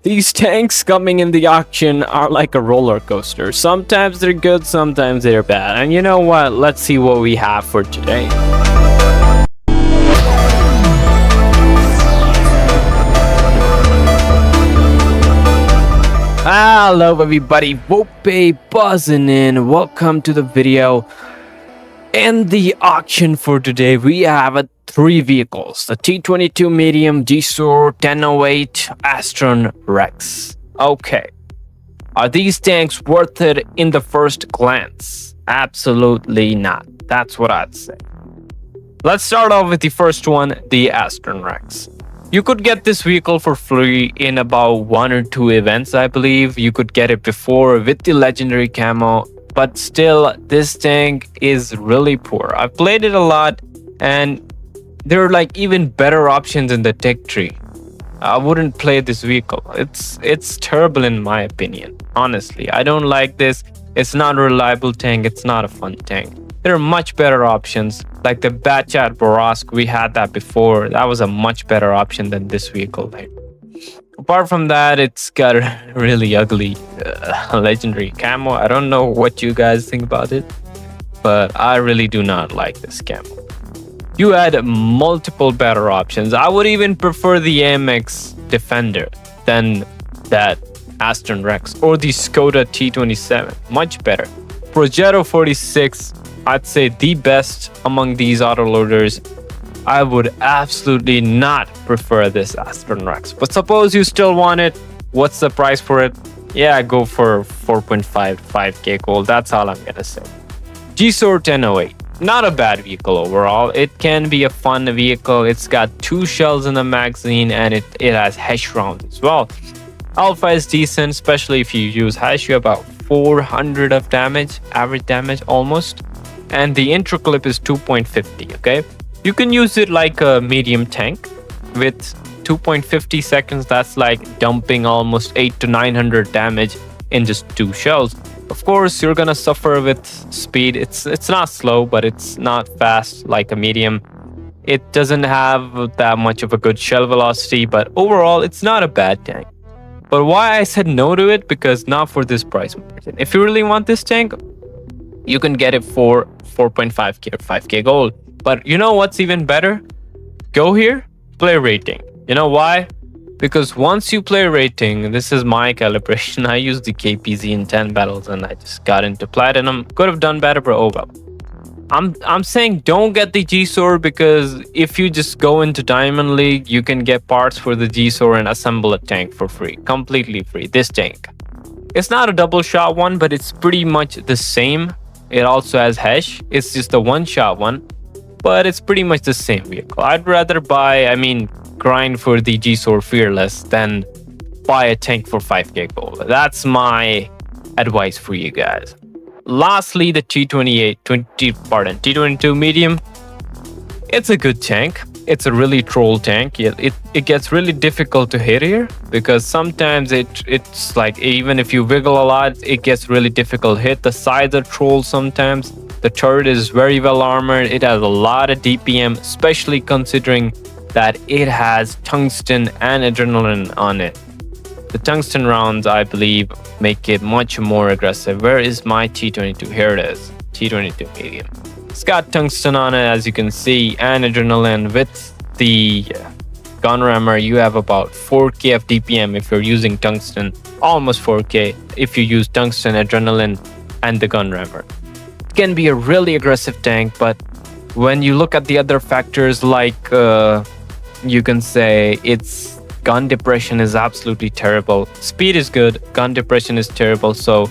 These tanks coming in the auction are like a roller coaster. Sometimes they're good, sometimes they're bad. And you know what? Let's see what we have for today. Hello everybody, WoTB buzzing in. Welcome to the video. In the auction for today, we have three vehicles: the T-22 Medium, G-SOR 1008, Astron Rex. Okay, are these tanks worth it in the first glance? Absolutely not. That's what I'd say. Let's start off with the first one, the Astron Rex. You could get this vehicle for free in about 1 or 2 events, I believe. You could get it before with the legendary camo, but still, this tank is really poor. I've played it a lot, and there are like even better options in the tech tree. I wouldn't play this vehicle. It's terrible in my opinion. Honestly, I don't like this. It's not a reliable tank. It's not a fun tank. There are much better options, like the Batchat Borask. We had that before. That was a much better option than this vehicle. Apart from that, it's got a really ugly legendary camo. I don't know what you guys think about it, but I really do not like this camo. You had multiple better options. I would even prefer the AMX Defender than that Astron Rex or the Skoda T27. Much better. Progetto 46, I'd say the best among these autoloaders. I would absolutely not prefer this Astron Rex. But suppose you still want it, what's the price for it? Yeah, go for 4.5 to 5k gold. That's all I'm gonna say. G-SOR 1008, not a bad vehicle overall. It can be a fun vehicle. It's got 2 shells in the magazine, and it has HESH rounds as well. Alpha is decent, especially if you use HESH. You have about 400 of damage, average damage almost. And the intro clip is 2.50, okay? You can use it like a medium tank with 2.50 seconds. That's like dumping almost 800 to 900 damage in just 2 shells. Of course, you're gonna suffer with speed. It's not slow, but it's not fast like a medium. It doesn't have that much of a good shell velocity, but overall, it's not a bad tank. But why I said no to it? Because not for this price margin. If you really want this tank, you can get it for 4.5k or 5k gold. But you know what's even better? Go here, play rating. You know why? Because once you play rating, this is my calibration. I used the KPZ in 10 battles and I just got into platinum. Could have done better, but oh well. I'm saying don't get the G-SOR, because if you just go into Diamond League, you can get parts for the G-SOR and assemble a tank for free. Completely free. This tank. It's not a double shot one, but it's pretty much the same. It also has HESH. It's just a one-shot one, but it's pretty much the same vehicle. I'd rather grind for the G-SOR Fearless than buy a tank for 5k gold. That's my advice for you guys. Lastly, the T-22 Medium. It's a good tank. It's a really troll tank. It gets really difficult to hit here, because sometimes it's like, even if you wiggle a lot, it gets really difficult to hit. The sides are troll sometimes. The turret is very well armored. It has a lot of DPM, especially considering that it has tungsten and adrenaline on it. The tungsten rounds, I believe, make it much more aggressive. Where is my T-22? Here it is. T-22 Medium. It's got tungsten on it, as you can see, and adrenaline. With the gun rammer, you have about 4k of DPM if you're using tungsten. Almost 4k if you use tungsten, adrenaline, and the gun rammer. It can be a really aggressive tank, but when you look at the other factors, like you can say its gun depression is absolutely terrible. Speed is good, gun depression is terrible. So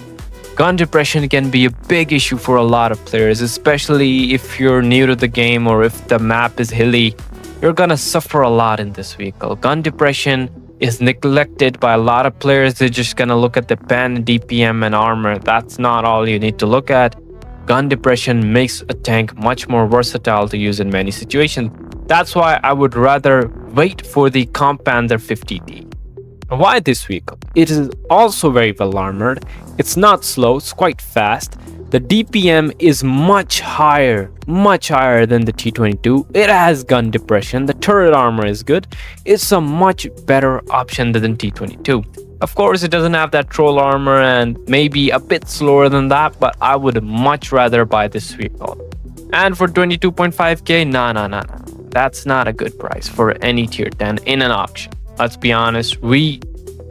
gun depression can be a big issue for a lot of players, especially if you're new to the game or if the map is hilly. You're gonna suffer a lot in this vehicle. Gun depression is neglected by a lot of players. They're just gonna look at the pen, DPM, and armor. That's not all you need to look at. Gun depression makes a tank much more versatile to use in many situations. That's why I would rather wait for the Companzer 50D. Why this vehicle? It is also very well armored. It's not slow, it's quite fast. The DPM is much higher than the T-22. It has gun depression. The turret armor is good. It's a much better option than T-22. Of course, it doesn't have that troll armor and maybe a bit slower than that, but I would much rather buy this vehicle. And for 22.5k, nah. That's not a good price for any tier 10 in an auction. Let's be honest, we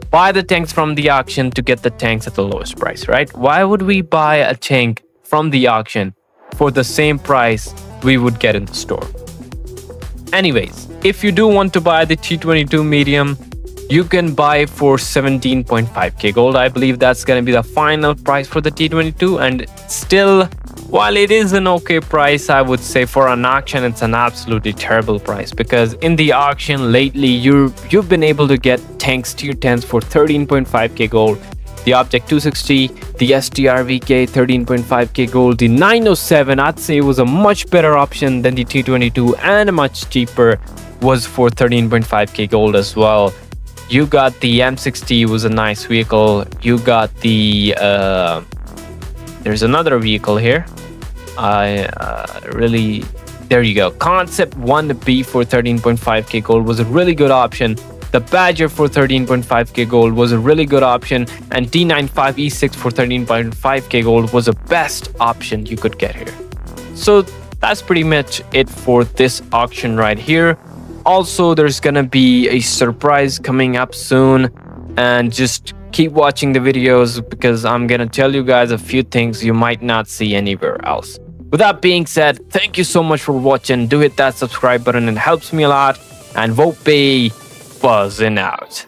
buy the tanks from the auction to get the tanks at the lowest price, right? Why would we buy a tank from the auction for the same price we would get in the store? Anyways, if you do want to buy the T22 medium, you can buy for 17.5k gold. I believe that's going to be the final price for the T22, and still, while it is an okay price, I would say for an auction it's an absolutely terrible price, because in the auction lately you've been able to get tanks tier 10s for 13.5k gold, the Object 260, the STRVK 13.5k gold, the 907 I'd say was a much better option than the T22 and much cheaper was for 13.5k gold as well. You got the M60, was a nice vehicle. You got the there's another vehicle here. There you go. Concept 1B for 13.5k gold was a really good option. The Badger for 13.5k gold was a really good option, and D95E6 for 13.5k gold was the best option you could get here. So that's pretty much it for this auction right here. Also, there's gonna be a surprise coming up soon, and just keep watching the videos because I'm gonna tell you guys a few things you might not see anywhere else. With that being said, thank you so much for watching. Do hit that subscribe button, it helps me a lot. And WoTB buzzing out.